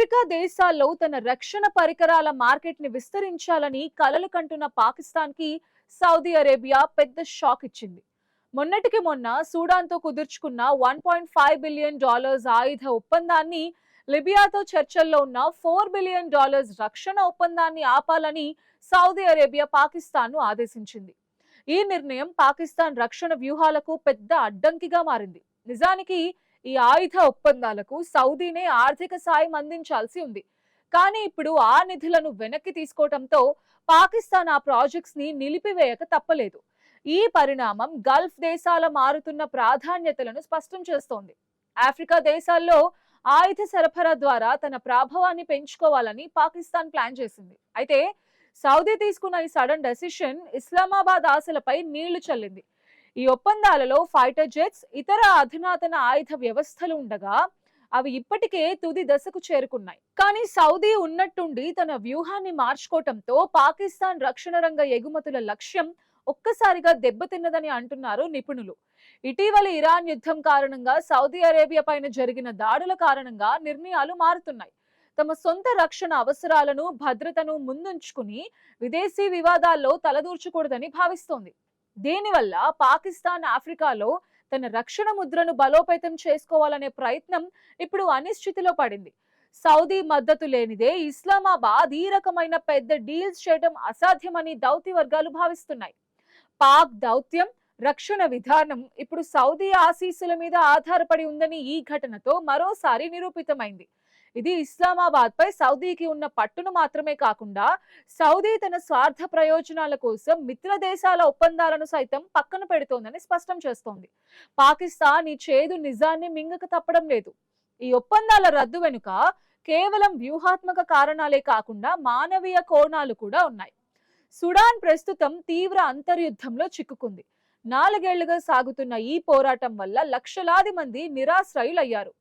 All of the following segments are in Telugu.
ఆఫ్రికా దేశాల్లో తన రక్షణ పరికరాల మార్కెట్ ని విస్తరించాలని కలలు కంటున్న పాకిస్తాన్ కి సౌదీ అరేబియా పెద్ద షాక్ ఇచ్చింది. మొన్నటికి మొన్న సూడాన్తో కుదుర్చుకున్న $1.5 బిలియన్ ఆయుధ ఒప్పందాన్ని, లిబియాతో చర్చల్లో ఉన్న $4 బిలియన్ రక్షణ ఒప్పందాన్ని ఆపాలని సౌదీ అరేబియా పాకిస్తాన్ ను ఆదేశించింది. ఈ నిర్ణయం పాకిస్తాన్ రక్షణ వ్యూహాలకు పెద్ద అడ్డంకిగా మారింది. నిజానికి ఈ ఆయుధ ఒప్పందాలకు సౌదీనే ఆర్థిక సాయం అందించాల్సి ఉంది. కానీ ఇప్పుడు ఆ నిధులను వెనక్కి తీసుకోవడంతో పాకిస్తాన్ ఆ ప్రాజెక్ట్స్ ని నిలిపివేయక తప్పలేదు. ఈ పరిణామం గల్ఫ్ దేశాల మారుతున్న ప్రాధాన్యతలను స్పష్టం చేస్తోంది. ఆఫ్రికా దేశాల్లో ఆయుధ సరఫరా ద్వారా తన ప్రభావాన్ని పెంచుకోవాలని పాకిస్తాన్ ప్లాన్ చేసింది. అయితే సౌదీ తీసుకున్న ఈ సడన్ డెసిషన్ ఇస్లామాబాద్ ఆశలపై నీళ్లు చల్లింది. ఈ ఒప్పందాలలో ఫైటర్ జెట్స్, ఇతర అధునాతన ఆయుధ వ్యవస్థలు ఉండగా అవి ఇప్పటికే తుది దశకు చేరుకున్నాయి. కానీ సౌదీ ఉన్నట్టుండి తన వ్యూహాన్ని మార్చుకోవటంతో పాకిస్తాన్ రక్షణ రంగ ఎగుమతుల లక్ష్యం ఒక్కసారిగా దెబ్బతిన్నదని అంటున్నారు నిపుణులు. ఇటీవల ఇరాన్ యుద్ధం కారణంగా సౌదీ అరేబియా పైన జరిగిన దాడుల కారణంగా నిర్ణయాలు మారుతున్నాయి. తమ సొంత రక్షణ అవసరాలను, భద్రతను ముందుంచుకుని విదేశీ వివాదాల్లో తలదూర్చకూడదని భావిస్తోంది. దీనివల్ల పాకిస్తాన్ ఆఫ్రికాలో తన రక్షణ ముద్రను బలోపేతం చేసుకోవాలనే ప్రయత్నం ఇప్పుడు అనిశ్చితిలో పడింది. సౌదీ మద్దతు లేనిదే ఇస్లామాబాద్ ఈ రకమైన పెద్ద డీల్స్ చేయడం అసాధ్యమని దౌత్య వర్గాలు భావిస్తున్నాయి. పాక్ దౌత్యం, రక్షణ విధానం ఇప్పుడు సౌదీ ఆశీస్సుల మీద ఆధారపడి ఉందని ఈ ఘటనతో మరోసారి నిరూపితమైంది. ఇది ఇస్లామాబాద్ పై సౌదీకి ఉన్న పట్టును మాత్రమే కాకుండా సౌదీ తన స్వార్థ ప్రయోజనాల కోసం మిత్ర దేశాల ఒప్పందాలను సైతం పక్కన పెడుతోందని స్పష్టం చేస్తోంది. పాకిస్తాన్ ఈ చేదు నిజాన్ని మింగక తప్పడం లేదు. ఈ ఒప్పందాల రద్దు వెనుక కేవలం వ్యూహాత్మక కారణాలే కాకుండా మానవీయ కోణాలు కూడా ఉన్నాయి. సుడాన్ ప్రస్తుతం తీవ్ర అంతర్యుద్ధంలో చిక్కుకుంది. 4 ఏళ్లుగా సాగుతున్న ఈ పోరాటం వల్ల లక్షలాది మంది నిరాశ్రయులయ్యారు.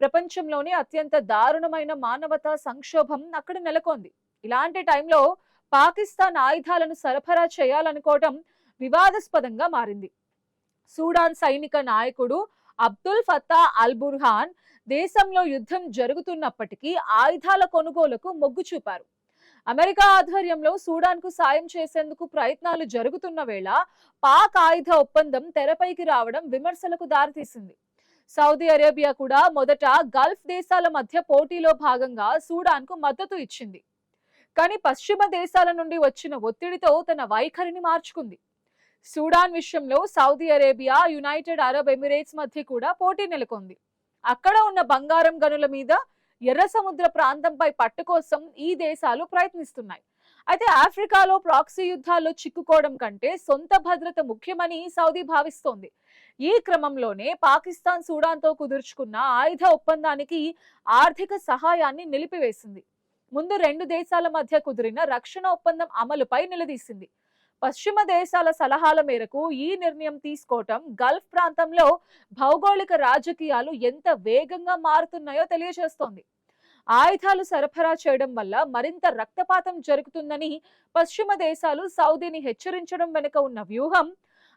ప్రపంచంలోనే అత్యంత దారుణమైన మానవతా సంక్షోభం అక్కడ నెలకొంది. ఇలాంటి టైంలో పాకిస్తాన్ ఆయుధాలను సరఫరా చేయాలనుకోవడం వివాదాస్పదంగా మారింది. సూడాన్ సైనిక నాయకుడు అబ్దుల్ ఫతా అల్ బుర్హాన్ దేశంలో యుద్ధం జరుగుతున్నప్పటికీ ఆయుధాల కొనుగోలుకు మొగ్గు చూపారు. అమెరికా ఆధ్వర్యంలో సూడాన్ కు సాయం చేసేందుకు ప్రయత్నాలు జరుగుతున్న వేళ పాక్ ఆయుధ ఒప్పందం తెరపైకి రావడం విమర్శలకు దారితీసింది. సౌదీ అరేబియా కూడా మొదట గల్ఫ్ దేశాల మధ్య పోటీలో భాగంగా సూడాన్ కు మద్దతు ఇచ్చింది. కానీ పశ్చిమ దేశాల నుండి వచ్చిన ఒత్తిడితో తన వైఖరిని మార్చుకుంది. సూడాన్ విషయంలో Saudi Arabia, United Arab Emirates మధ్య కూడా పోటీ నెలకొంది. అక్కడ ఉన్న బంగారం గనుల మీద, ఎర్ర సముద్ర ప్రాంతంపై పట్టు కోసం ఈ దేశాలు ప్రయత్నిస్తున్నాయి. అయితే ఆఫ్రికాలో ప్రాక్సీ యుద్ధాల్లో చిక్కుకోవడం కంటే సొంత భద్రత ముఖ్యమని సౌదీ భావిస్తోంది. ఈ క్రమంలోనే పాకిస్తాన్ సూడాన్తో కుదుర్చుకున్న ఆయుధ ఒప్పందానికి ఆర్థిక సహాయాన్ని నిలిపివేసింది. ముందు 2 దేశాల మధ్య కుదిరిన రక్షణ ఒప్పందం అమలుపై నిలదీసింది. పశ్చిమ దేశాల సలహాల మేరకు ఈ నిర్ణయం తీసుకోవటం గల్ఫ్ ప్రాంతంలో భౌగోళిక రాజకీయాలు ఎంత వేగంగా మారుతున్నాయో తెలియజేస్తోంది. ఆయుధాలు సరఫరా చేయడం వల్ల మరింత రక్తపాతం జరుగుతుందని పశ్చిమ దేశాలు సౌదీని హెచ్చరించడం వెనుక ఉన్న వ్యూహం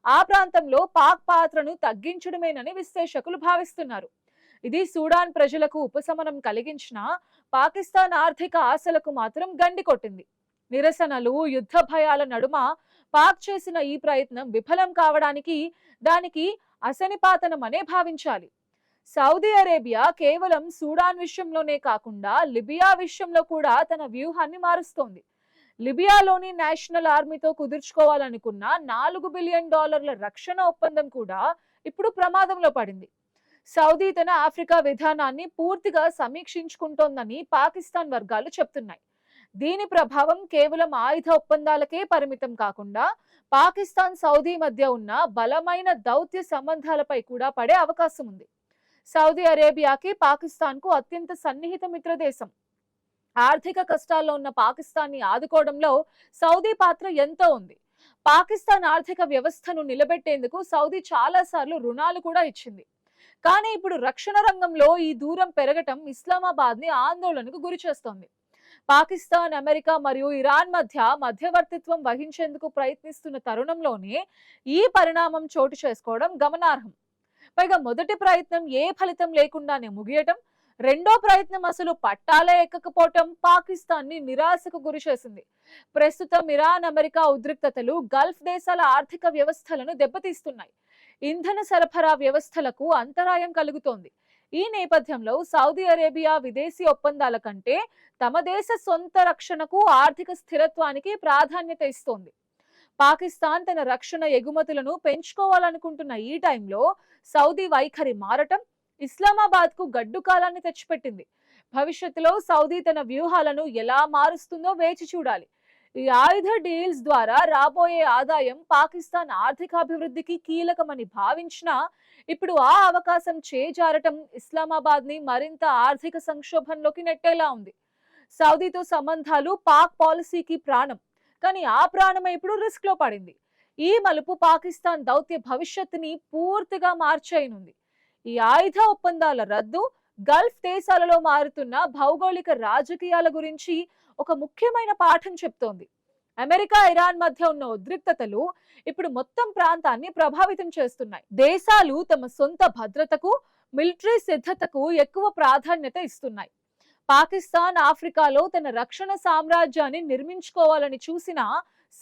ఆ ప్రాంతంలో పాక్ పాత్రను తగ్గించడమేనని విశ్లేషకులు భావిస్తున్నారు. ఇది సూడాన్ ప్రజలకు ఉపశమనం కలిగించినా పాకిస్తాన్ ఆర్థిక ఆశలకు మాత్రం గండి కొట్టింది. నిరసనలు, యుద్ధ భయాల నడుమ పాక్ చేసిన ఈ ప్రయత్నం విఫలం కావడానికి దానికి అసనిపాతనమనే భావించాలి. సౌదీ అరేబియా కేవలం సూడాన్ విషయంలోనే కాకుండా లిబియా విషయంలో కూడా తన వ్యూహాన్ని మారుస్తోంది. లిబియాలోని నేషనల్ ఆర్మీతో కుదుర్చుకోవాలనుకున్న $4 బిలియన్ రక్షణ ఒప్పందం కూడా ఇప్పుడు ప్రమాదంలో పడింది. సౌదీ తన ఆఫ్రికా విధానాన్ని పూర్తిగా సమీక్షించుకుంటోందని పాకిస్తాన్ వర్గాలు చెప్తున్నాయి. దీని ప్రభావం కేవలం ఆయుధ ఒప్పందాలకే పరిమితం కాకుండా పాకిస్తాన్, సౌదీ మధ్య ఉన్న బలమైన దౌత్య సంబంధాలపై కూడా పడే అవకాశం ఉంది. సౌదీ అరేబియాకి పాకిస్తాన్ కు అత్యంత సన్నిహిత మిత్ర దేశం. ఆర్థిక కష్టాల్లో ఉన్న పాకిస్తాన్ ని ఆదుకోవడంలో సౌదీ పాత్ర ఎంతో ఉంది. పాకిస్తాన్ ఆర్థిక వ్యవస్థను నిలబెట్టేందుకు సౌదీ చాలా సార్లు రుణాలు కూడా ఇచ్చింది. కానీ ఇప్పుడు రక్షణ రంగంలో ఈ దూరం పెరగటం ఇస్లామాబాద్ ని ఆందోళనకు గురి చేస్తోంది. పాకిస్తాన్, అమెరికా మరియు ఇరాన్ మధ్యవర్తిత్వం వహించేందుకు ప్రయత్నిస్తున్న తరుణంలోనే ఈ పరిణామం చోటు చేసుకోవడం గమనార్హం. పైగా మొదటి ప్రయత్నం ఏ ఫలితం లేకుండానే ముగియటం రెండో ప్రయత్నం అసలు పట్టాలే ఎక్కకపోవటం పాకిస్తాన్ ని నిరాశకు గురి చేసింది. ప్రస్తుతం ఇరాన్ అమెరికా ఉద్రిక్తతలు గల్ఫ్ దేశాల ఆర్థిక వ్యవస్థలను దెబ్బతీస్తున్నాయి. ఇంధన సరఫరా వ్యవస్థలకు అంతరాయం కలుగుతోంది. ఈ నేపథ్యంలో సౌదీ అరేబియా విదేశీ ఒప్పందాల కంటే తమ దేశ సొంత రక్షణకు, ఆర్థిక స్థిరత్వానికి ప్రాధాన్యత ఇస్తోంది. పాకిస్తాన్ తన రక్షణ ఎగుమతులను పెంచుకోవాలనుకుంటున్న ఈ టైంలో సౌదీ వైఖరి మారటం ఇస్లామాబాద్ కు గడ్డు కాలాన్ని తెచ్చిపెట్టింది. భవిష్యత్తులో సౌదీ తన వ్యూహాలను ఎలా మారుస్తుందో వేచి చూడాలి. ఈ ఆయుధ డీల్స్ ద్వారా రాబోయే ఆదాయం పాకిస్తాన్ ఆర్థికాభివృద్ధికి కీలకమని భావించినా ఇప్పుడు ఆ అవకాశం చేజారటం ఇస్లామాబాద్ ని మరింత ఆర్థిక సంక్షోభంలోకి నెట్టేలా ఉంది. సౌదీతో సంబంధాలు పాక్ పాలసీకి ప్రాణం, కానీ ఆ ప్రాణమే ఇప్పుడు రిస్క్ లో పడింది. ఈ మలుపు పాకిస్తాన్ దౌత్య భవిష్యత్తుని పూర్తిగా మార్చేయనుంది. ఈ ఆయుధ ఒప్పందాల రద్దు గల్ఫ్ దేశాలలో మారుతున్న భౌగోళిక రాజకీయాల గురించి ఒక ముఖ్యమైన పాఠం చెప్తోంది. అమెరికా ఇరాన్ మధ్య ఉన్న ఉద్రిక్తతలు ఇప్పుడు మొత్తం ప్రాంతాన్ని ప్రభావితం చేస్తున్నాయి. దేశాలు తమ సొంత భద్రతకు, మిలిటరీ సిద్ధతకు ఎక్కువ ప్రాధాన్యత ఇస్తున్నాయి. పాకిస్తాన్ ఆఫ్రికాలో తన రక్షణ సామ్రాజ్యాన్ని నిర్మించుకోవాలని చూసిన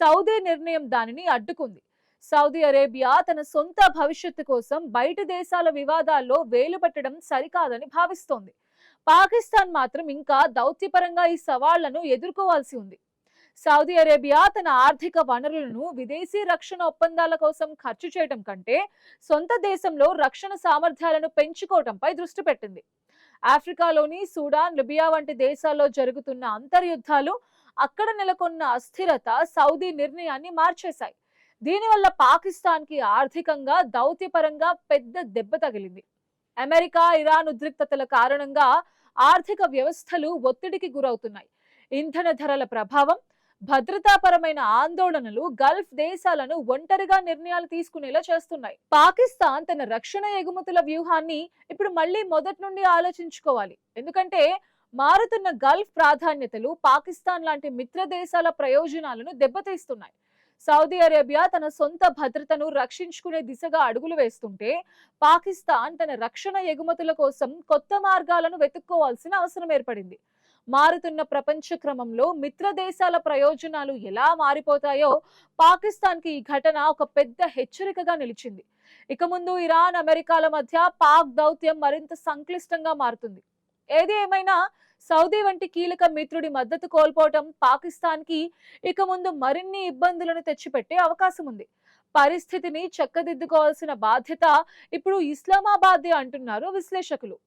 సౌదీ నిర్ణయం దానిని అడ్డుకుంది. సౌదీ అరేబియా తన సొంత భవిష్యత్తు కోసం బయట దేశాల వివాదాల్లో వేలు పెట్టడం సరికాదని భావిస్తోంది. పాకిస్తాన్ మాత్రం ఇంకా దౌత్యపరంగా ఈ సవాళ్లను ఎదుర్కోవాల్సి ఉంది. సౌదీ అరేబియా తన ఆర్థిక వనరులను విదేశీ రక్షణ ఒప్పందాల కోసం ఖర్చు చేయడం కంటే సొంత దేశంలో రక్షణ సామర్థ్యాలను పెంచుకోవడంపై దృష్టి పెట్టింది. ఆఫ్రికాలోని సూడాన్, లిబియా వంటి దేశాల్లో జరుగుతున్న అంతర్యుద్ధాలు, అక్కడ నెలకొన్న అస్థిరత సౌదీ నిర్ణయాన్ని మార్చేశాయి. దీనివల్ల పాకిస్తాన్ కి ఆర్థికంగా, దౌత్యపరంగా పెద్ద దెబ్బ తగిలింది. అమెరికా ఇరాన్ ఉద్రిక్తతల కారణంగా ఆర్థిక వ్యవస్థలు ఒత్తిడికి గురవుతున్నాయి. ఇంధన ధరల ప్రభావం, భద్రతాపరమైన ఆందోళనలు గల్ఫ్ దేశాలను ఒంటరిగా నిర్ణయాలు తీసుకునేలా చేస్తున్నాయి. పాకిస్తాన్ తన రక్షణ ఎగుమతుల వ్యూహాన్ని ఇప్పుడు మళ్ళీ మొదటి నుండి ఆలోచించుకోవాలి. ఎందుకంటే మారుతున్న గల్ఫ్ ప్రాధాన్యతలు పాకిస్తాన్ లాంటి మిత్ర దేశాల ప్రయోజనాలను దెబ్బతీస్తున్నాయి. సౌదీ అరేబియా తన సొంత భద్రతను రక్షించుకునే దిశగా అడుగులు వేస్తుంటే పాకిస్తాన్ తన రక్షణ ఎగుమతుల కోసం కొత్త మార్గాలను వెతుక్కోవాల్సిన అవసరం ఏర్పడింది. మారుతున్న ప్రపంచ క్రమంలో మిత్ర దేశాల ప్రయోజనాలు ఎలా మారిపోతాయో పాకిస్తాన్ కి ఈ ఘటన ఒక పెద్ద హెచ్చరికగా నిలిచింది. ఇక ముందు ఇరాన్, అమెరికాల మధ్య పాక్ దౌత్యం మరింత సంక్లిష్టంగా మారుతుంది. ఏది ఏమైనా సౌదీ వంటి కీలక మిత్రుడి మద్దతు కోల్పోవటం పాకిస్తాన్ కి ఇక ముందు మరిన్ని ఇబ్బందులను తెచ్చిపెట్టే అవకాశం ఉంది. పరిస్థితిని చక్కదిద్దుకోవాల్సిన బాధ్యత ఇప్పుడు ఇస్లామాబాదే అంటున్నారు విశ్లేషకులు.